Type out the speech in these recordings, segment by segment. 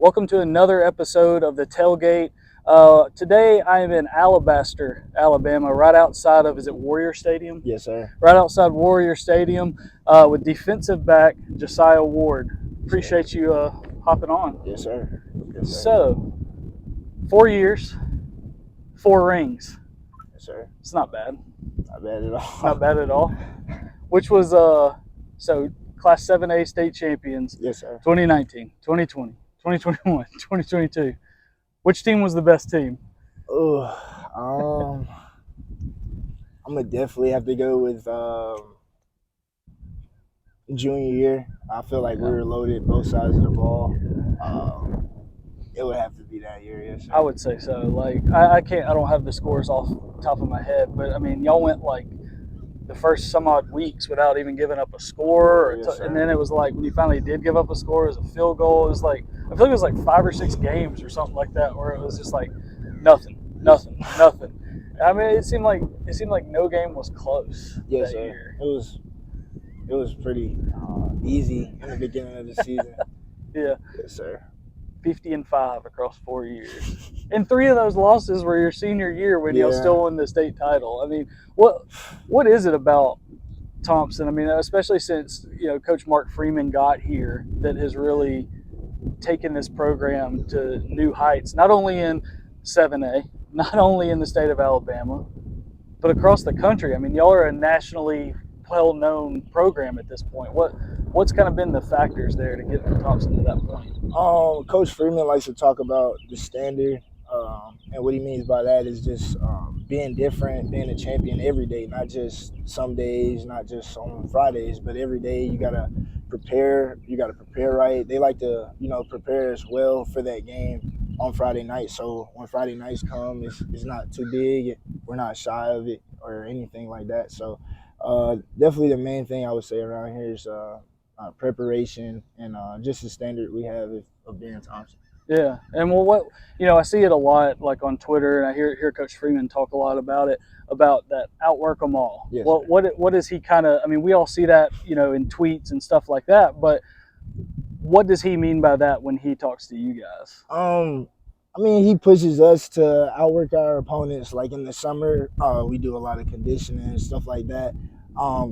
Welcome to another episode of the Tailgate. Today I am in Alabaster, Alabama, right outside of, is it Warrior Stadium? Yes, sir. Right outside Warrior Stadium with defensive back Jasiah Ward. Appreciate you hopping on. Yes, sir. Yes, sir. So, 4 years, 4 rings. Yes, sir. It's not bad. Not bad at all. Not bad at all. Which was, so Class 7A state champions, Yes, sir. 2019, 2020, 2021, 2022. Which team was the best team? I'm gonna definitely have to go with junior year. I feel like we were loaded both sides of the ball. It would have to be that year, yes, sir. I would say so. Like I don't have the scores off the top of my head, but I mean y'all went like the first some odd weeks without even giving up a score, Yes, sir. and then it was like when you finally did give up a score, it was a field goal. It was like I feel like it was like 5 or 6 games or something like that, where it was just like nothing. I mean, it seemed like no game was close. Yes, that sir. year. It was pretty easy in the beginning of the season. Yeah. Yes, sir. 50-5 across 4 years, and 3 of those losses were your senior year when y'all still won the state title. I mean, what is it about Thompson? I mean, especially since Coach Mark Freeman got here, that has really taken this program to new heights. Not only in 7A, not only in the state of Alabama, but across the country. I mean, y'all are a nationally well-known program at this point. What's kind of been the factors there to get Thompson to that point? Coach Freeman likes to talk about the standard, and what he means by that is just being different, being a champion every day, not just some days, not just on Fridays, but every day you gotta prepare. You gotta prepare right. They like to, prepare as well for that game on Friday night. So when Friday nights come, it's not too big. We're not shy of it or anything like that. So definitely the main thing I would say around here is preparation and just the standard we have of being Thompson. Yeah, and well, I see it a lot, like on Twitter, and I hear Coach Freeman talk a lot about it, about that outwork them all. Yes, what is he kind of? I mean, we all see that, in tweets and stuff like that, but what does he mean by that when he talks to you guys? I mean, he pushes us to outwork our opponents. Like in the summer, we do a lot of conditioning and stuff like that.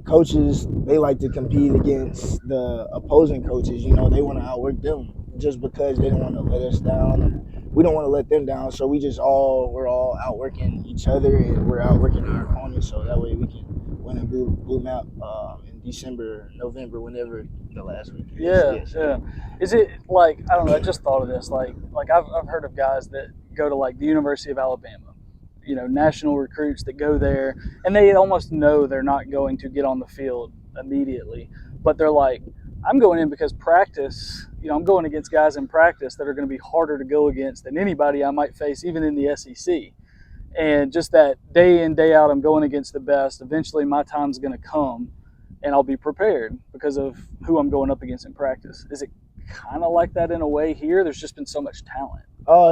Coaches, they like to compete against the opposing coaches. They want to outwork them just because they don't want to let us down. We don't want to let them down, so we're all outworking each other, and we're outworking our opponents, so that way we can win a blue map in December, November, whenever the last week is. Yeah. Is it like, I don't know, I just thought of this, like I've heard of guys that go to like the University of Alabama, national recruits that go there, and they almost know they're not going to get on the field immediately, but they're like, I'm going in because practice, I'm going against guys in practice that are going to be harder to go against than anybody I might face, even in the SEC. And just that day in, day out, I'm going against the best. Eventually my time's going to come, and I'll be prepared because of who I'm going up against in practice. Is it kind of like that in a way here? There's just been so much talent.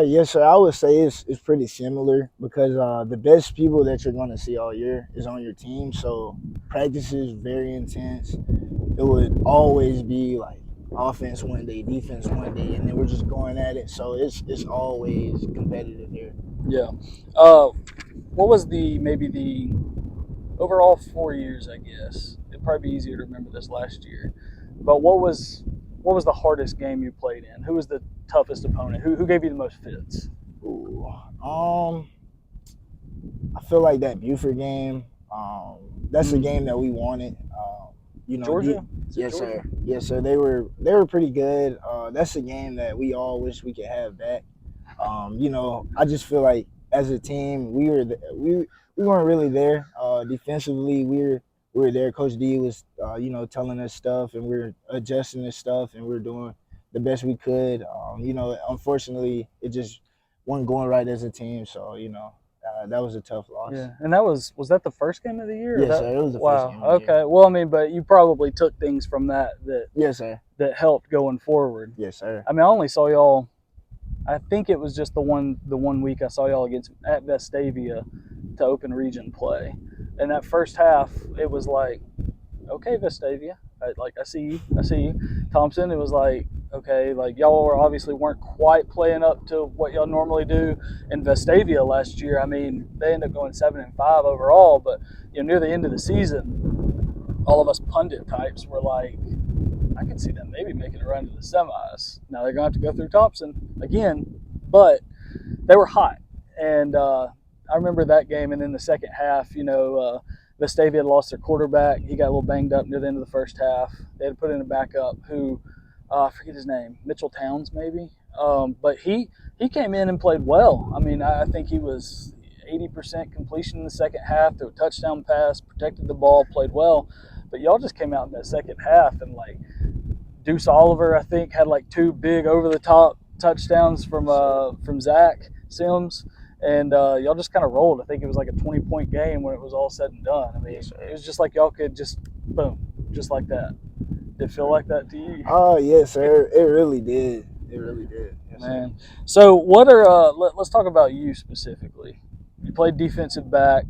Yes, sir. I would say it's pretty similar because the best people that you're going to see all year is on your team. So practice is very intense. It would always be like offense one day, defense one day, and then we're just going at it. So it's always competitive here. Yeah. What was maybe the overall 4 years, I guess? It'd probably be easier to remember this last year. But what was the hardest game you played in? Who was the toughest opponent? Who gave you the most fits? Ooh, I feel like that Buford game. That's a game that we wanted. Georgia? Yes, sir. Yes, sir. They were pretty good. That's a game that we all wish we could have back. I just feel like as a team, we weren't really there. Defensively, we were there. Coach D was, telling us stuff, and we were adjusting this stuff, and we were doing the best we could. Unfortunately, it just wasn't going right as a team. So, that was a tough loss. Yeah, and was that the first game of the year? Yes, sir. It was the first game of the year. Okay. Well, I mean, but you probably took things from that. Yes, sir. That helped going forward. Yes, sir. I mean, I only saw y'all. I think it was just the one week I saw y'all at Vestavia to open region play, and that first half it was like, okay, Vestavia, I see you, Thompson. It was like Okay, like y'all obviously weren't quite playing up to what y'all normally do in Vestavia last year. I mean, they ended up going 7-5 overall, but near the end of the season, all of us pundit types were like, I could see them maybe making a run to the semis. Now they're going to have to go through Thompson again, but they were hot. And I remember that game. And then the second half, Vestavia had lost their quarterback. He got a little banged up near the end of the first half. They had to put in a backup who, I forget his name, Mitchell Towns maybe. But he came in and played well. I mean, I think he was 80% completion in the second half, threw a touchdown pass, protected the ball, played well. But y'all just came out in that second half and like Deuce Oliver, I think, had like 2 big over the top touchdowns from Zach Sims, and y'all just kind of rolled. I think it was like a 20-point game when it was all said and done. I mean, it was just like y'all could just boom, just like that. Did it feel like that to you? Oh yes, sir. It really did. It really did. Yes, Man. So what are let's talk about you specifically. You played defensive back.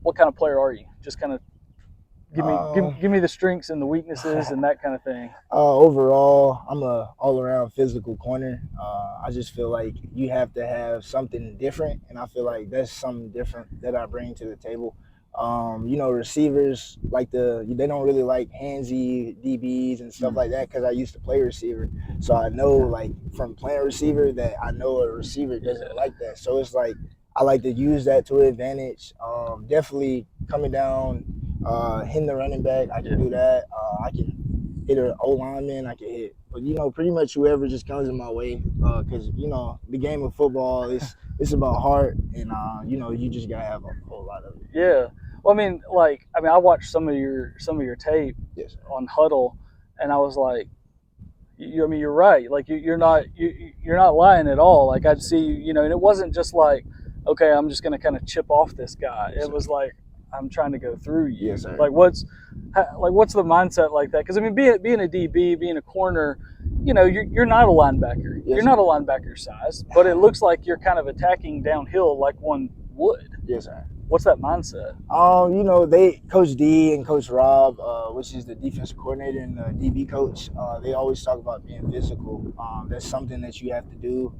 What kind of player are you? Just kind of give me the strengths and the weaknesses and that kind of thing. Overall, I'm a all-around physical corner. I just feel like you have to have something different, and I feel like that's something different that I bring to the table. Receivers they don't really like handsy DBs and stuff like that because I used to play receiver. So I know like from playing receiver that I know a receiver doesn't like that. So it's like I like to use that to advantage. Definitely coming down, hitting the running back. I can do that. I can hit an O lineman. I can hit, but pretty much whoever just comes in my way. Because the game of football it's about heart, and you just gotta have a whole lot of it. Yeah. Well, I watched some of your tape on Huddle, and I was like, you're right. Like you're not lying at all. Like I'd see you, and it wasn't just like, okay, I'm just gonna kind of chip off this guy. It was like I'm trying to go through you. Yes, sir. Like what's the mindset like that? Because I mean, being a DB, being a corner, you're not a linebacker. Yes, you're not a linebacker size, but it looks like you're kind of attacking downhill like one would. Yes, sir. What's that mindset? Coach D and Coach Rob, which is the defensive coordinator and the DB coach, they always talk about being physical. That's something that you have to do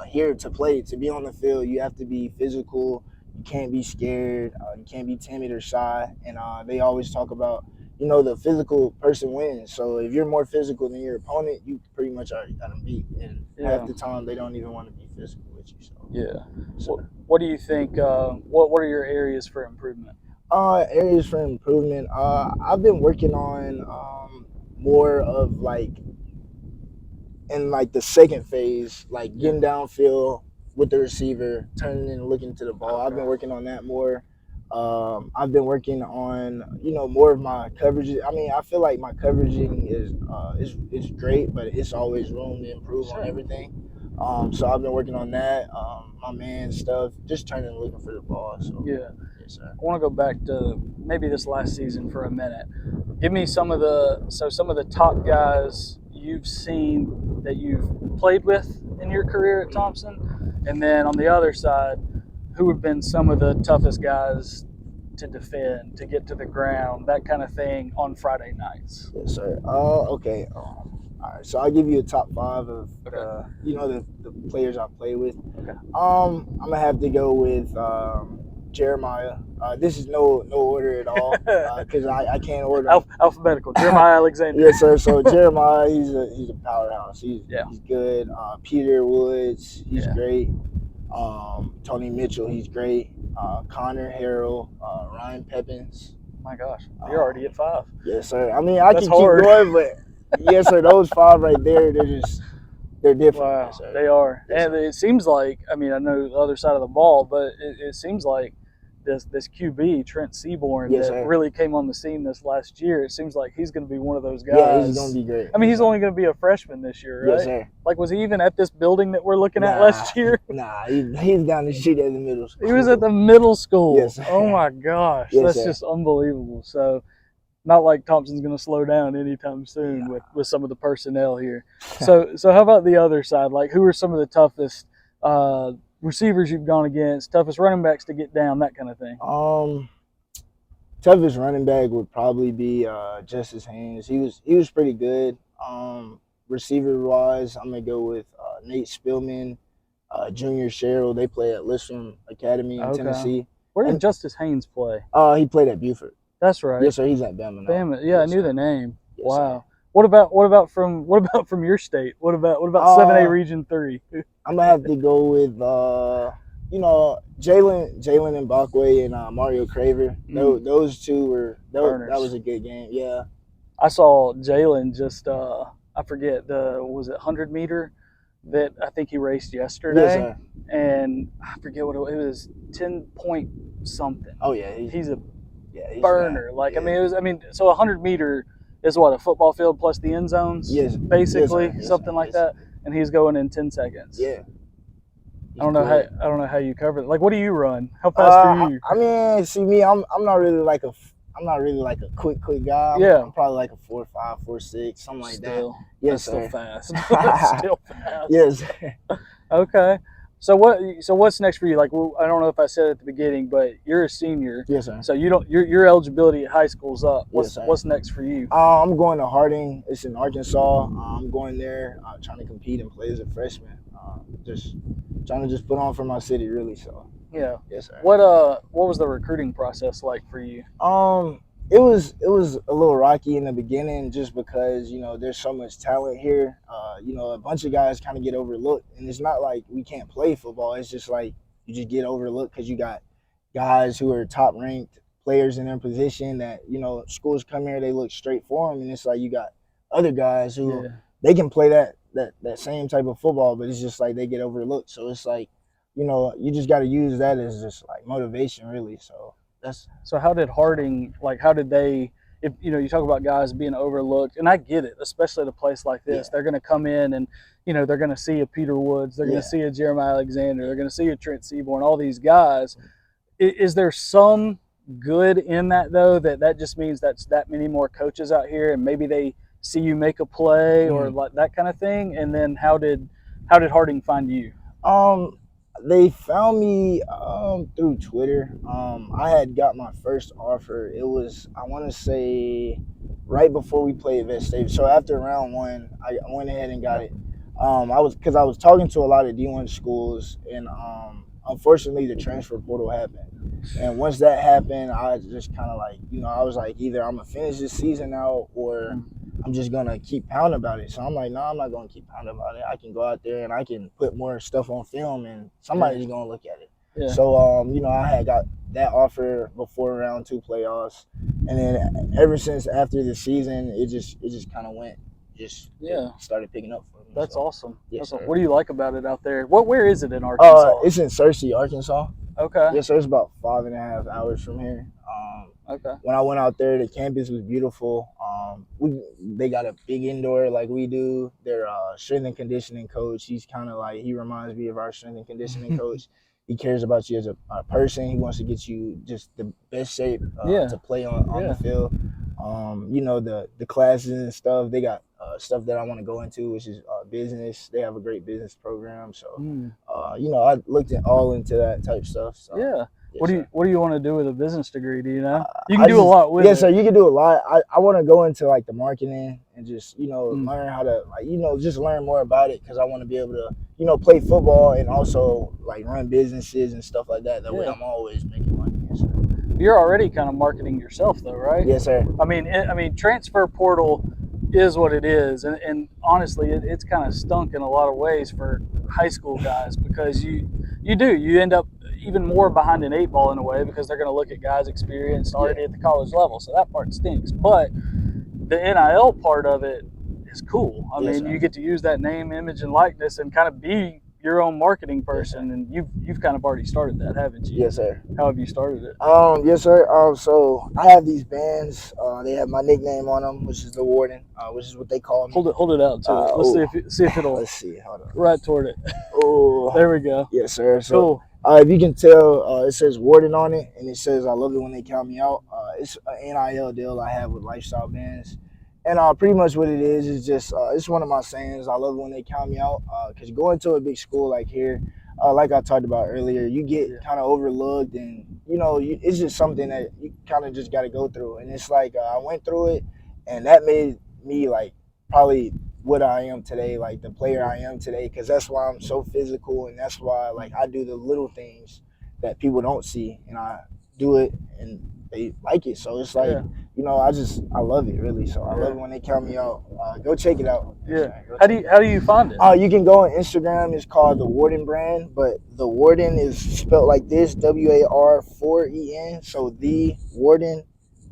here to play. To be on the field, you have to be physical. You can't be scared. You can't be timid or shy. And they always talk about, the physical person wins. So if you're more physical than your opponent, you pretty much already got them beat. And half the time, they don't even want to be physical with you. So what do you think? What are your areas for improvement? Areas for improvement. I've been working on more of in the second phase, like getting downfield with the receiver, turning and looking to the ball. I've been working on that more. I've been working on more of my coverage. I mean, I feel like my coveraging is great, but it's always room to improve on everything. So I've been working on that. My man stuff, just turning and looking for the ball. So yeah. Yes, sir. I want to go back to maybe this last season for a minute. Give me some of the top guys you've seen that you've played with in your career at Thompson, and then on the other side, who have been some of the toughest guys to defend, to get to the ground, that kind of thing on Friday nights. Yes, sir. Okay. All right. So I'll give you a top 5 of the players I play with. Okay. I'm gonna have to go with Jeremiah. This is no order at all because I can't order alphabetical. Jeremiah Alexander. Yes, sir. So Jeremiah, he's a powerhouse. He's good. Peter Woods, he's great. Tony Mitchell, he's great. Connor Harrell, Ryan Peppins. My gosh, you're already at 5. Yes, sir. I mean, I can hard. keep going, but yes, sir. Those 5 right there, they're different. Wow, yes, they are. Yes, and it seems like, I mean, I know the other side of the ball, but it seems like this QB, Trent Seaborn, really came on the scene this last year. It seems like he's going to be one of those guys. Yeah, he's going to be great. I mean, he's only going to be a freshman this year, right? Yes, sir. Like, was he even at this building that we're looking at last year? Nah, he's down the street at the middle school. He was at the middle school. Yes, sir. Oh, my gosh. Yes, that's sir. just unbelievable. So, not like Thompson's going to slow down anytime soon with some of the personnel here. So how about the other side? Like, who are some of the toughest receivers you've gone against, toughest running backs to get down, that kind of thing? Toughest running back would probably be Justice Haynes. He was pretty good. Receiver-wise, I'm going to go with Nate Spillman, Junior Sherrill. They play at Listrom Academy in Tennessee. Where did And Justice Haynes play? He played at Buford. That's right. Yes, sir. He's at Bama now. Bama. Yeah, yes, I knew sir. the name. Yes, wow. Sir. What about from your state? What about 7A Region 3? I'm gonna have to go with Jalen Mbakwe and Mario Craver. Those two were that was a good game. Yeah. I saw Jalen just I forget was it 100-meter that I think he raced yesterday. Yes, sir. And I forget what it was 10 point something. Oh yeah, he's a burner. Like yeah. So 100-meter is what, a football field plus the end zones? Yes. Basically, yes, something like that. And he's going in 10 seconds. Yeah. I don't know how you cover it. Like, what do you run? How fast are you? I mean, see me, I'm not really like a quick guy. I'm probably like a 4.5, 4.6, something like that. Yes, still fast. Still fast. Yes. Okay. So what's next for you? Like, well, I don't know if I said it at the beginning, but you're a senior. Yes, sir. So your eligibility at high school's up. What's next for you? I'm going to Harding. It's in Arkansas. I'm going there, trying to compete and play as a freshman. Just trying to put on for my city, really. So. Yeah. Yes, sir. What was the recruiting process like for you? It was a little rocky in the beginning, just because there's so much talent here. A bunch of guys kind of get overlooked, and it's not like we can't play football. It's just like you just get overlooked because you got guys who are top ranked players in their position that schools come here, they look straight for them, and it's like you got other guys who they can play that same type of football, but it's just like they get overlooked. So it's like you just got to use that as just like motivation, really. So how did Harding, like, how did they, if you talk about guys being overlooked, and I get it, especially at a place like this, they're going to come in and they're going to see a Peter Woods, they're going to see a Jeremiah Alexander, they're going to see a Trent Seaborn, all these guys. Is there some good in that, though, that just means that's that many more coaches out here, and maybe they see you make a play or like that kind of thing? And then how did Harding find you? They found me through Twitter. I had got my first offer. It was, I want to say, right before we played Vet State. So after round one, I went ahead and got it. I was talking to a lot of D1 schools, and unfortunately the transfer portal happened. And once that happened, I just kind of like, I was like, either I'm gonna finish this season out or I'm just gonna keep pounding about it. So I'm like, no, I'm not gonna keep pounding about it. I can go out there and I can put more stuff on film, and somebody's gonna look at it. Yeah. So I had got that offer before round 2 playoffs, and then ever since after the season, it just kind of went, it started picking up for me. That's awesome. Yes, What do you like about it out there? Where is it in Arkansas? It's in Searcy, Arkansas. Okay. Yes, so it's about 5.5 hours from here. Okay. When I went out there, the campus was beautiful. They got a big indoor like we do. Their strength and conditioning coach, he's kind of like, he reminds me of our strength and conditioning coach. He cares about you as a person. He wants to get you just the best shape to play on the field. The classes and stuff, they got stuff that I want to go into, which is business. They have a great business program. So, I looked all into that type stuff. So. Yeah. What do you want to do with a business degree? Do you know? You can do a lot with it. Yeah, so you can do a lot. I want to go into like the marketing and just learn how to just learn more about it, because I want to be able to play football and also like run businesses and stuff like that. That way I'm always making money. Yes, sir. You're already kind of marketing yourself, though, right? Yes, sir. I mean, transfer portal is what it is, and honestly, it's kind of stunk in a lot of ways for high school guys, because you end up even more behind an 8 ball in a way, because they're going to look at guys experienced already at the college level. So that part stinks. But the NIL part of it is cool. I mean, you get to use that name, image, and likeness and kind of be your own marketing person. And you've kind of already started that, haven't you? Yes, sir. How have you started it? Yes, sir. So I have these bands. They have my nickname on them, which is the Warden, which is what they call me. Hold it out to it. Let's see if it'll. Let's see. Hold on. Right toward it. Oh. There we go. Yes, sir. So, cool. If you can tell, it says Warden on it, and it says I love it when they count me out. It's an NIL deal I have with Lifestyle Bands. And pretty much what it is just, it's one of my sayings. I love it when they count me out, because going to a big school like here, like I talked about earlier, you get kind of overlooked, and, it's just something that you kind of just got to go through. And it's like I went through it, and that made me, like, probably what I am today, like the player I am today, because that's why I'm so physical, and that's why like I do the little things that people don't see, and I do it, and they like it. So it's like, Yeah. you know, I love it really. So I love it when they count me out. Go check it out. Yeah. How do you find it? You can go on Instagram. It's called the Warden brand, but the Warden is spelled like this: WAR4EN. So the Warden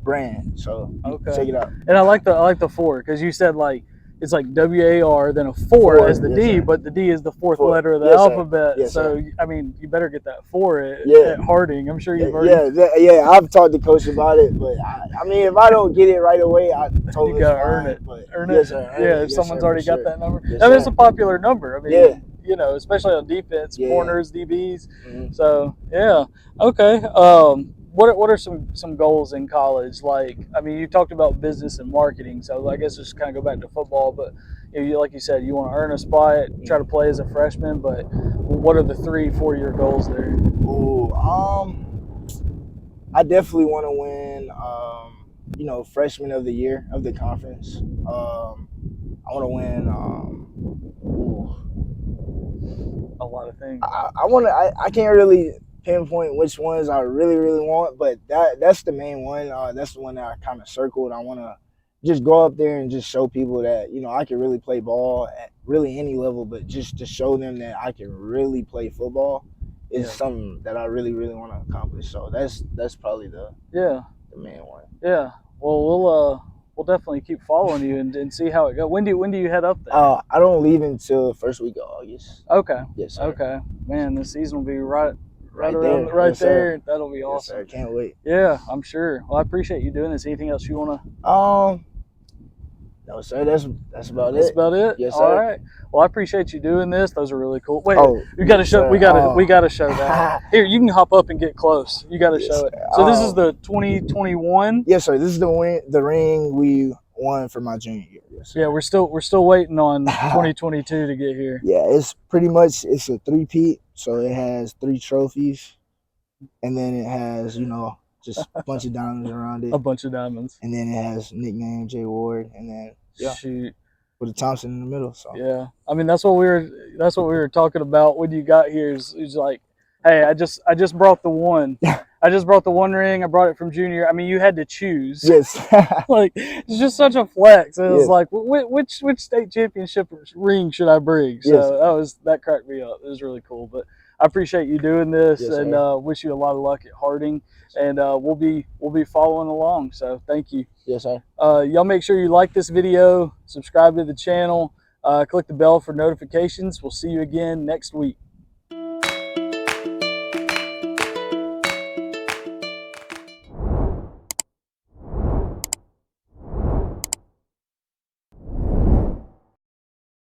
brand. So check it out. And I like the 4 because you said like it's like WAR then a 4 as the yes, D, sir. but the D is the fourth Four. letter of the Yes, sir. alphabet. Yes, so sir. I mean, you better get that 4 at Yeah. Harding. I'm sure you've already. Yeah. I've talked to coach about it, but I mean, if I don't get it right away, I totally You gotta fine, earn it. But Earn yes, it. sir, Yeah, if yes, someone's sir, already for got sure. that number. Yes, I mean, it's sir. a popular number. I mean, Yeah. you know, especially on defense, Yeah. corners, DBs. Mhm. So yeah, okay. What are some goals in college? Like, I mean, you talked about business and marketing, so I guess just kind of go back to football. But you know, like you said, you want to earn a spot, try to play as a freshman. But what are the 3-4 year goals there? Ooh, I definitely want to win. You know, freshman of the year of the conference. I want to win. A lot of things. I want to. I can't really pinpoint which ones I really want, but that's the main one. That's the one that I kind of circled. I want to just go up there and just show people that, you know, I can really play ball at really any level, but just to show them that I can really play football is something that I really want to accomplish. So that's probably the main one. Yeah. Well, we'll definitely keep following you and see how it goes. When do you head up there? I don't leave until first week of August. Okay. Yes, sir. Okay. Man, this season will be right there. around right Yes, there. Sir. That'll be Yes, awesome. sir. Can't wait. Yeah, I'm sure. Well, I appreciate you doing this. Anything else you wanna? No, sir. That's about it. That's about it. Yes, sir. All right. Well, I appreciate you doing this. Those are really cool. Wait, we gotta show. We gotta show that. Here, you can hop up and get close. You gotta show it. So this is the 2021. Yes, sir. This is the ring we won for my junior year. Yes, sir. Yeah, we're still waiting on 2022 to get here. Yeah, it's pretty much a 3-peat. So it has 3 trophies, and then it has, you know, just a bunch of diamonds around it. A bunch of diamonds. And then it has nickname Jasiah Ward, and then shoot, with a Thompson in the middle. So yeah, I mean that's what we were talking about when you got here. Is like, hey, I just brought the one. I just brought the one ring. I brought it from junior. I mean, you had to choose. Yes. Like, it's just such a flex. It was like, which state championship ring should I bring? So that cracked me up. It was really cool. But I appreciate you doing this, and wish you a lot of luck at Harding. And we'll be following along. So thank you. Yes, sir. Y'all make sure you like this video, subscribe to the channel, click the bell for notifications. We'll see you again next week.